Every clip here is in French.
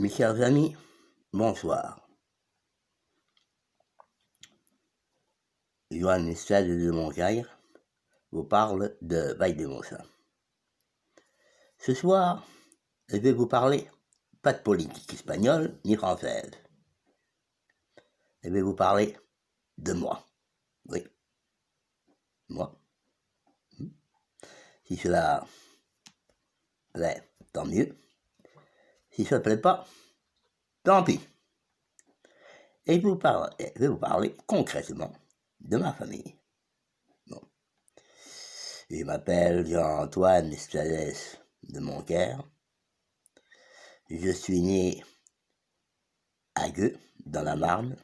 Mes chers amis, bonsoir. Johan Estrade de Montcaire vous parle de Valldemossa. Ce soir, je vais vous parler pas de politique espagnole ni française. Je vais vous parler de moi. Oui, moi. Si cela plaît, tant mieux. Si ça ne plaît pas, tant pis. Et je vais vous parler concrètement de ma famille. Bon. Je m'appelle Jean-Antoine Estrade de Montcaire. Je suis né à Gueux, dans la Marne,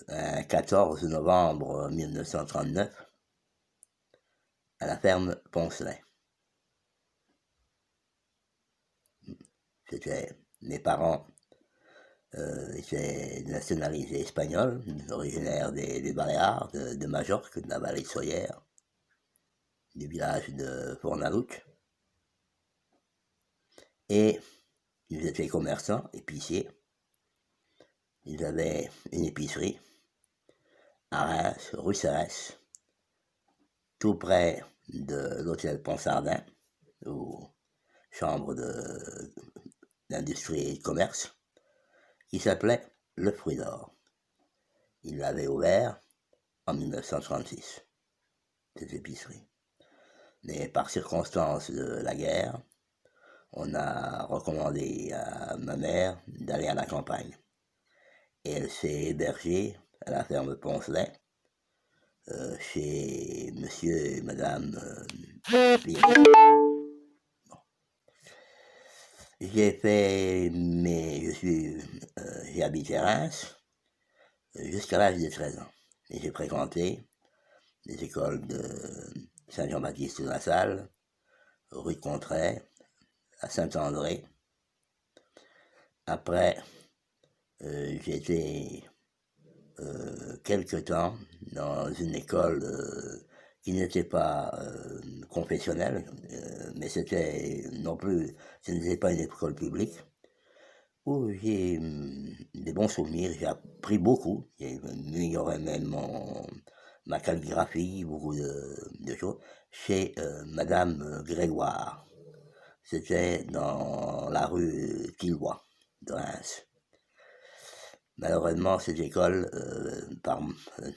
le 14 novembre 1939, à la ferme Poncelet. Mes parents étaient nationalisés espagnols, originaires des Baléares, de Majorque, de la vallée de Soyère, du village de Fornaluc. Et ils étaient commerçants, épiciers. Ils avaient une épicerie à Reims, rue Cérès, tout près de l'hôtel Ponsardin, ou chambre d'industrie et de commerce, qui s'appelait Le Fruit d'Or. Il l'avait ouvert en 1936, cette épicerie. Mais par circonstance de la guerre, on a recommandé à ma mère d'aller à la campagne. Et elle s'est hébergée à la ferme Poncelet, chez monsieur et madame Bon. J'ai habité à Reims jusqu'à l'âge de 13 ans. Et j'ai fréquenté les écoles de Saint-Jean-Baptiste de la Salle, rue de Contray, à Saint-André. Après, j'ai été quelque temps dans une école qui n'était pas confessionnelle, mais ce n'était pas une école publique, où j'ai des bons souvenirs, j'ai appris beaucoup, j'ai amélioré même ma calligraphie, beaucoup de choses, chez madame Grégoire. C'était dans la rue Tilloy de Reims. Malheureusement, cette école,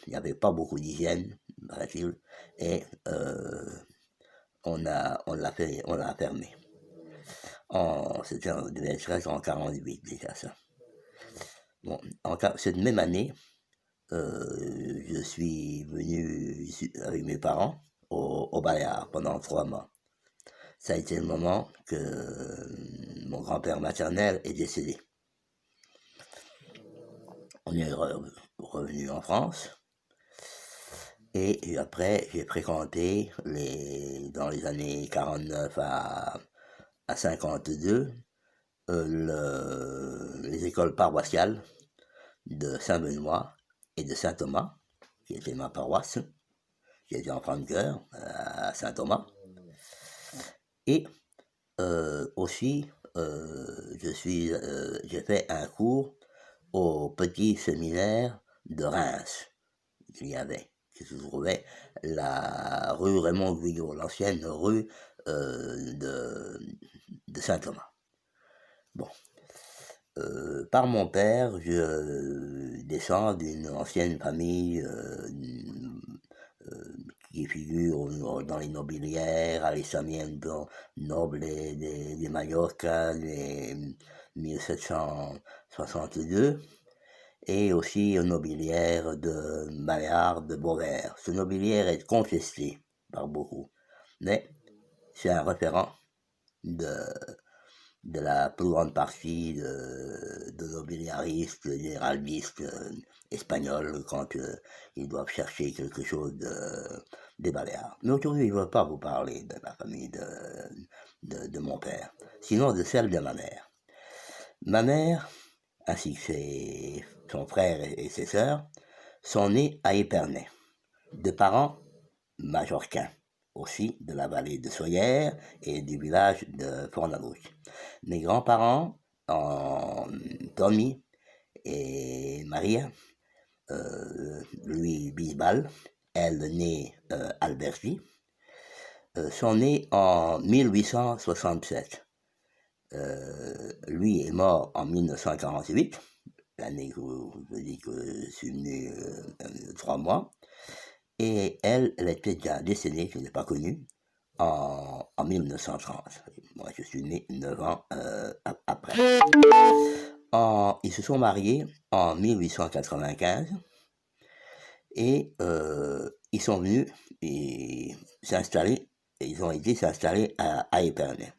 il n'y avait pas beaucoup d'hygiène, paraît-il, et on l'a fermée. C'était en 2013, en 1948 déjà ça. Bon, cette même année, je suis venu avec mes parents au Baléares pendant 3 mois. Ça a été le moment que mon grand-père maternel est décédé. On est revenu en France. Et après, j'ai fréquenté dans les années 49 à 52 les écoles paroissiales de Saint-Benoît et de Saint-Thomas, qui était ma paroisse. J'étais enfant de chœur à Saint-Thomas. Et aussi, j'ai fait un cours au petit séminaire de Reims qui se trouvait la rue Raymond Guyot, l'ancienne rue de Saint-Thomas. Bon. Par mon père, je descends d'une ancienne famille qui figure dans les nobiliaires, Alessandro Noble de Mallorca, de 1762, et aussi une nobiliaire de Baléares de Beauvert. Ce nobiliaire est contesté par beaucoup, mais c'est un référent de la plus grande partie de nobiliaristes, généralistes espagnols quand ils doivent chercher quelque chose des Baléares. Mais aujourd'hui, je ne veux pas vous parler de la famille de mon père, sinon de celle de ma mère. Ma mère, ainsi que son frère et ses sœurs, sont nés à Épernay, de parents majorquins, aussi de la vallée de Soyères et du village de Fornalutsch. Mes grands-parents, Tommy et Maria, lui Bisbal, elle née Alberti, sont nés en 1867. Lui est mort en 1948, l'année que je dis que je suis venu 3 mois, et elle était déjà décédée, je ne l'ai pas connue, en 1930. Moi, je suis né 9 ans après. Ils se sont mariés en 1895 et ils sont venus s'installer, ils ont été s'installer à Épernay.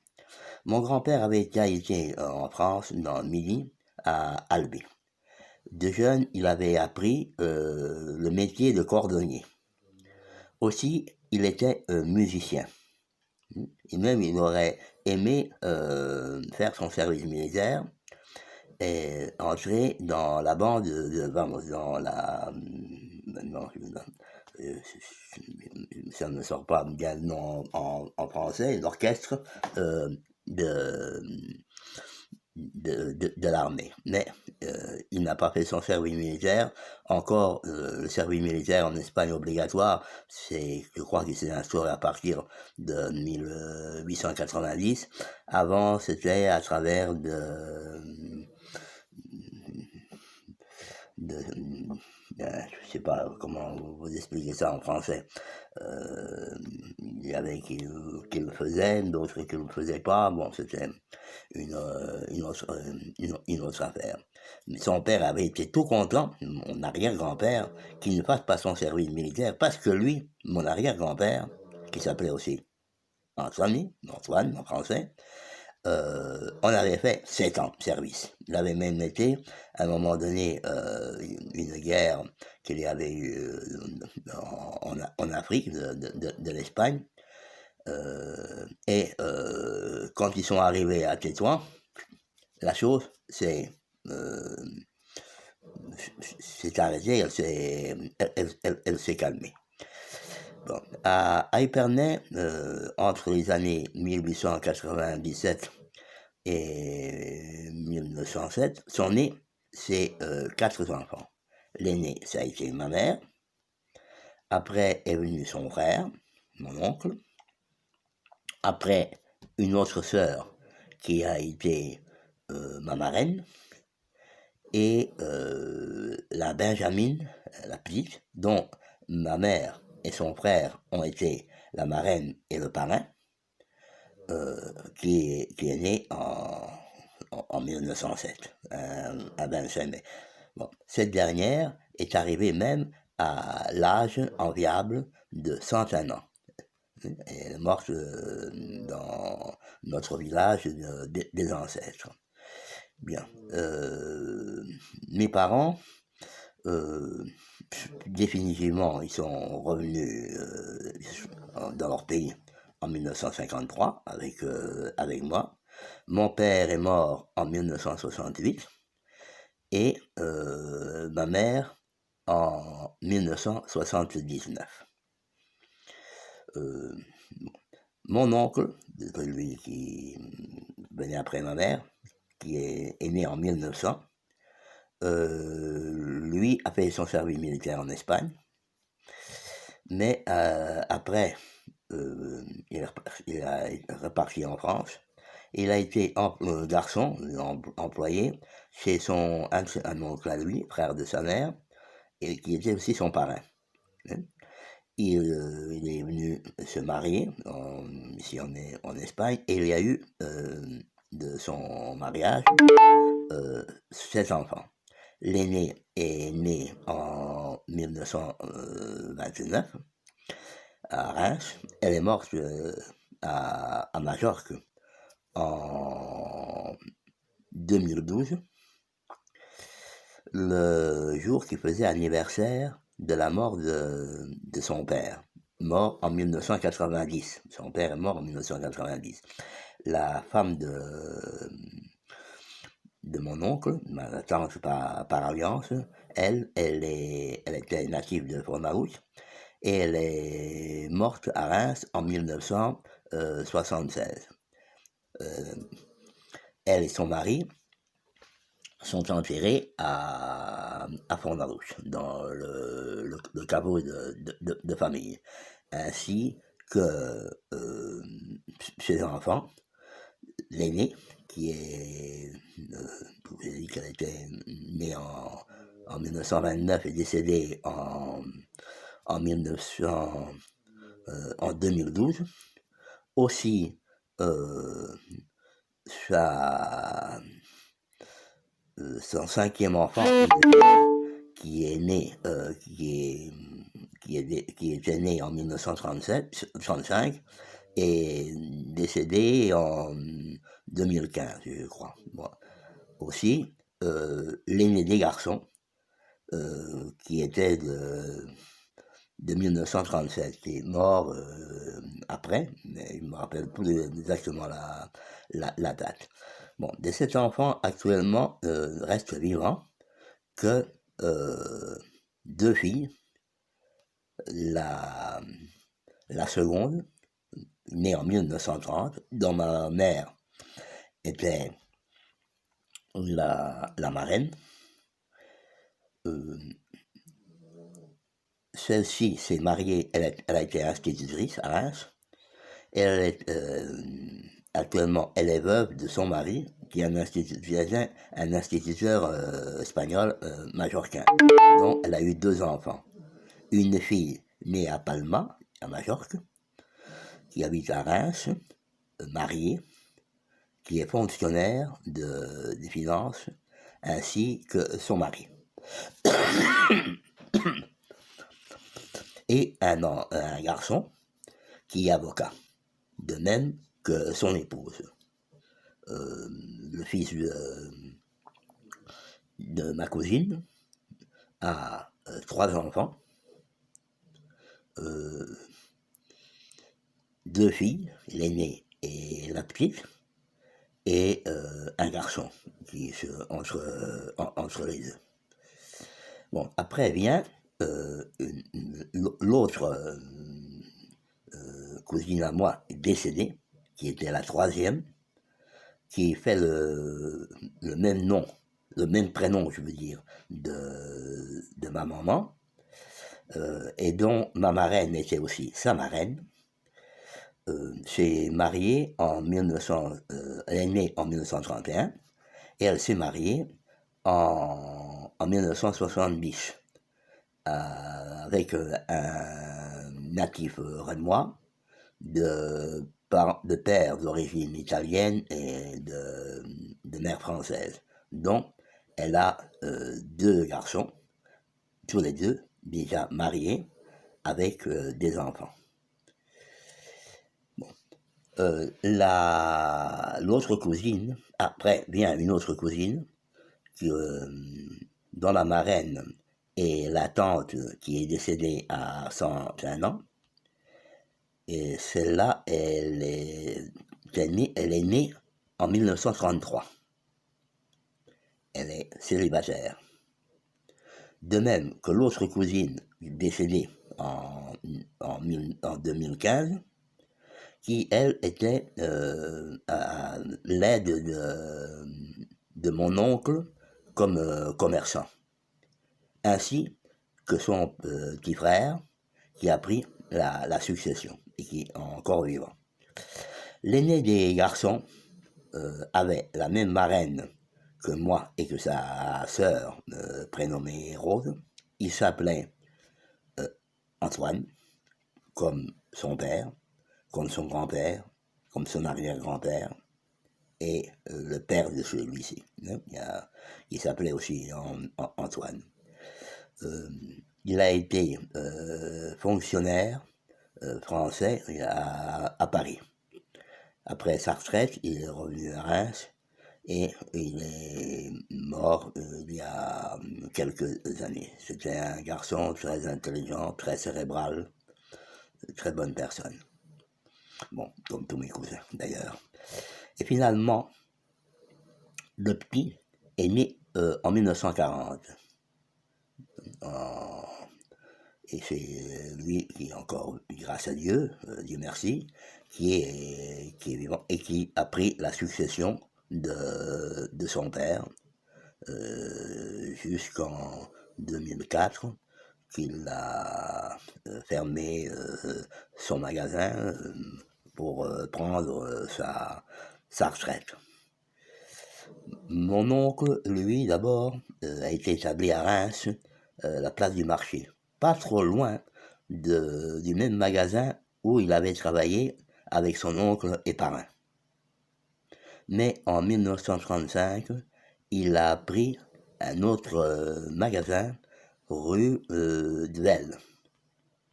Mon grand-père avait déjà été en France, dans le Midi, à Albi. De jeune, il avait appris le métier de cordonnier. Aussi, il était musicien. Et même, il aurait aimé faire son service militaire et entrer dans la bande dans la... Non, ça ne sort pas bien le nom en français, l'orchestre de l'armée. Mais il n'a pas fait son service militaire. Encore, le service militaire en Espagne obligatoire, je crois qu'il s'est instauré à partir de 1890. Avant, c'était à travers je ne sais pas comment vous expliquer ça en français. Il y avait qui le faisaient, d'autres qui ne le faisaient pas. Bon, c'était une autre affaire. Mais son père avait été tout content, mon arrière-grand-père, qu'il ne fasse pas son service militaire, parce que lui, mon arrière-grand-père, qui s'appelait aussi Antoine en français, on avait fait 7 ans de service. Il avait même été, à un moment donné, une guerre qu'il y avait eu en Afrique, de l'Espagne. Quand ils sont arrivés à Tétouan, la chose s'est arrêtée, elle s'est calmée. Bon, à Épernay, entre les années 1897 et 1907, sont nés ces 4 enfants. L'aîné, ça a été ma mère. Après est venu son frère, mon oncle. Après, une autre sœur qui a été ma marraine. Et la Benjamine, la petite, dont ma mère et son frère ont été la marraine et le parrain, qui est né en 1907, à 25 mai. Bon, cette dernière est arrivée même à l'âge enviable de 101 ans. Elle est morte dans notre village des ancêtres. Bien. Mes parents, définitivement, ils sont revenus dans leur pays en 1953 avec moi. Mon père est mort en 1968 et ma mère en 1979. Mon oncle, celui qui venait après ma mère, qui est né en 1900, lui a fait son service militaire en Espagne, mais après, il est reparti en France. Il a été garçon, employé, chez un oncle à lui, frère de sa mère, et qui était aussi son parrain. Il est venu se marier ici en Espagne, et il y a eu de son mariage 7 enfants. L'aîné est né en 1929 à Reims. Elle est morte à Majorque en 2012, le jour qui faisait anniversaire de la mort de son père, mort en 1990. Son père est mort en 1990. La femme de mon oncle, ma tante par alliance, elle était native de Fornalutsch, et elle est morte à Reims en 1976. Elle et son mari sont enterrés à Fond-la-Rousse, dans le caveau de famille, ainsi que ses enfants, l'aîné, qui est, j'ai dit qu'elle était née en 1929 et décédée en 2012, aussi son cinquième enfant, qui est né, qui était né en 1935 et décédé en 2015, je crois. Bon. Aussi, l'aîné des garçons, qui était de 1937, qui est mort après, mais je ne me rappelle plus exactement la date. Bon, de cet enfant actuellement reste vivant que deux filles, la seconde, née en 1930, dont ma mère était la marraine. Celle-ci s'est mariée, elle a été institutrice à Reims, et elle est actuellement, elle est veuve de son mari, qui est un instituteur espagnol majorquin, dont elle a eu deux enfants. Une fille née à Palma, à Majorque, qui habite à Reims, mariée, qui est fonctionnaire des finances, ainsi que son mari. Et un garçon qui est avocat, de même que son épouse. Le fils de ma cousine a 3 enfants, 2 filles, l'aînée et la petite, et un garçon qui est entre les deux. Bon, après vient l'autre cousine à moi décédée, qui était la 3e, qui fait le même nom, le même prénom, je veux dire, de ma maman, et dont ma marraine était aussi sa marraine. S'est mariée elle est née en 1931, et elle s'est mariée en 1970 avec un natif rémois de père d'origine italienne et de mère française, dont elle a 2 garçons, tous les deux déjà mariés, avec des enfants. Bon. L'autre cousine, après vient une autre cousine, dont la marraine est la tante qui est décédée à 101 ans. Et celle-là, elle est née en 1933. Elle est célibataire. De même que l'autre cousine décédée en 2015, qui, elle, était à l'aide de mon oncle comme commerçant, ainsi que son petit frère, qui a pris la succession et qui est encore vivant. L'aîné des garçons avait la même marraine que moi et que sa sœur prénommée Rose. Il s'appelait Antoine, comme son père, comme son grand-père, comme son arrière-grand-père, et le père de celui-ci. Il s'appelait aussi Antoine. Il a été fonctionnaire français à Paris. Après sa retraite, il est revenu à Reims et il est mort il y a quelques années. C'était un garçon très intelligent, très cérébral, très bonne personne. Bon, comme tous mes cousins d'ailleurs. Et finalement, le petit est né en 1940. Et c'est lui qui est encore, grâce à Dieu, Dieu merci, qui est vivant et qui a pris la succession de son père jusqu'en 2004, qu'il a fermé son magasin pour prendre sa retraite. Mon oncle, lui, d'abord, a été établi à Reims, la place du marché, pas trop loin du même magasin où il avait travaillé avec son oncle et parrain. Mais en 1935, il a pris un autre magasin rue de Velle,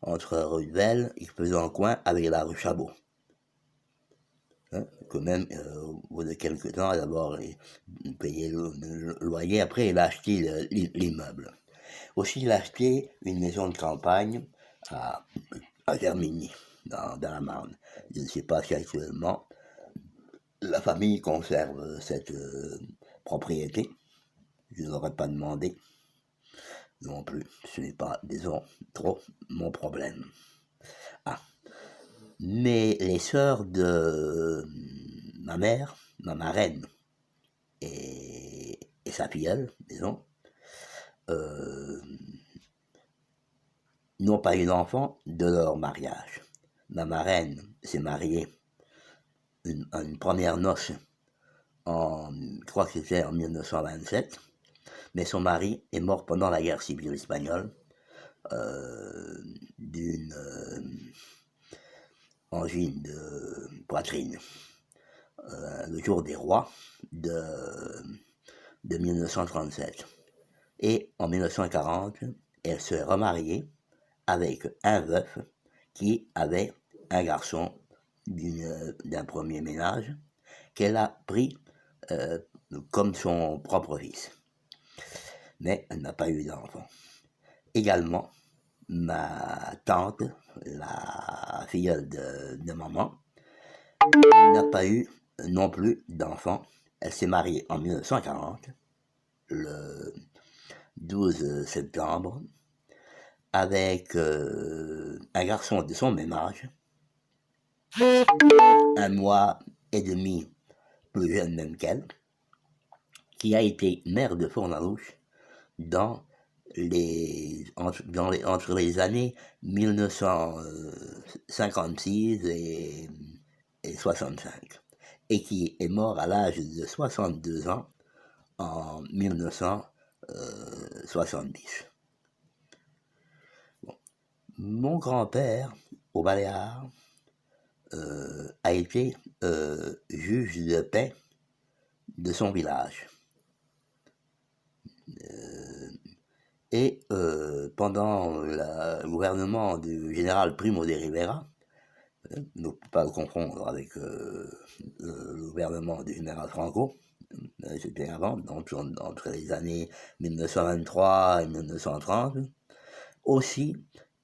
entre rue de Velle et faisait un coin avec la rue Chabot. Hein, quand même, au bout de quelques temps, d'abord, il payait le loyer, après il a acheté l'immeuble. Aussi, il a acheté une maison de campagne à Germigny, dans la Marne. Je ne sais pas si actuellement la famille conserve cette propriété. Je n'aurais pas demandé non plus. Ce n'est pas, disons, trop mon problème. Ah. Mais les sœurs de ma mère, ma marraine et sa filleule, disons, n'ont pas eu d'enfants de leur mariage. Ma marraine s'est mariée une première noce je crois que c'était en 1927, mais son mari est mort pendant la guerre civile espagnole d'une angine de poitrine, le jour des rois de 1937. Et en 1940, elle s'est remariée avec un veuf qui avait un garçon d'un premier ménage qu'elle a pris comme son propre fils. Mais elle n'a pas eu d'enfant. Également, ma tante, la filleule de maman, n'a pas eu non plus d'enfant. Elle s'est mariée en 1940, le 12 septembre, avec un garçon de son même âge, un mois et demi plus jeune même qu'elle, qui a été maire de Fornarouche entre les années 1956 et 65, et qui est mort à l'âge de 62 ans en 1970. Bon. Mon grand-père, au Baléares, a été juge de paix de son village. Et pendant le gouvernement du général Primo de Rivera, ne pas le confondre avec le gouvernement du général Franco, c'était avant, donc entre les années 1923 et 1930, aussi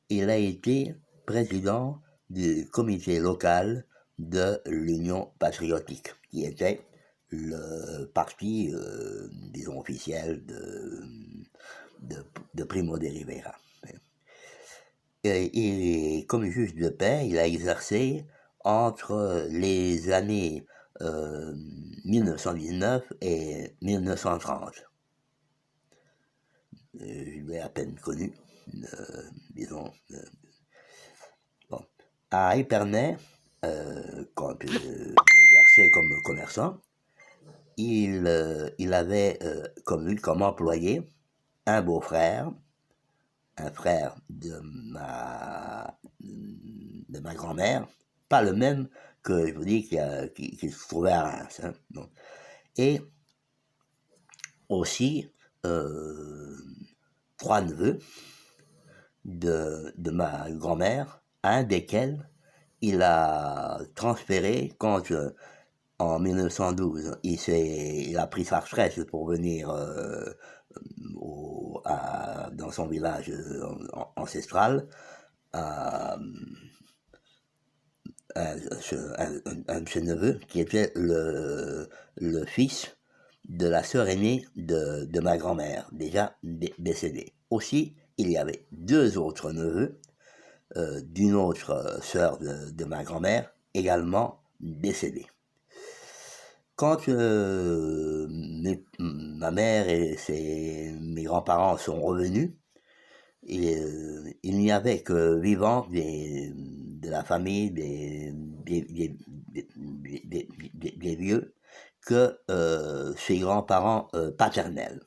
il a été président du comité local de l'Union patriotique, qui était le parti, disons, officiel de Primo de Rivera. Et comme juge de paix, il a exercé entre les années 1919 et 1930. Je l'ai à peine connu, disons. Bon. À Épernay, quand il exerçait comme commerçant, il avait comme employé un beau-frère, un frère de ma grand-mère, pas le même que je vous dis qui se trouvait à Reims. Hein, bon. Et aussi 3 neveux de ma grand-mère, un desquels il a transféré quand en 1912 il a pris sa retraite pour venir dans son village ancestral, un de ses neveux qui était le fils de la sœur aînée de ma grand-mère, déjà décédée. Aussi, il y avait 2 autres neveux d'une autre sœur de ma grand-mère, également décédés. Quand ma mère et mes grands-parents sont revenus, il n'y avait que vivants de la famille des vieux que ses grands-parents paternels.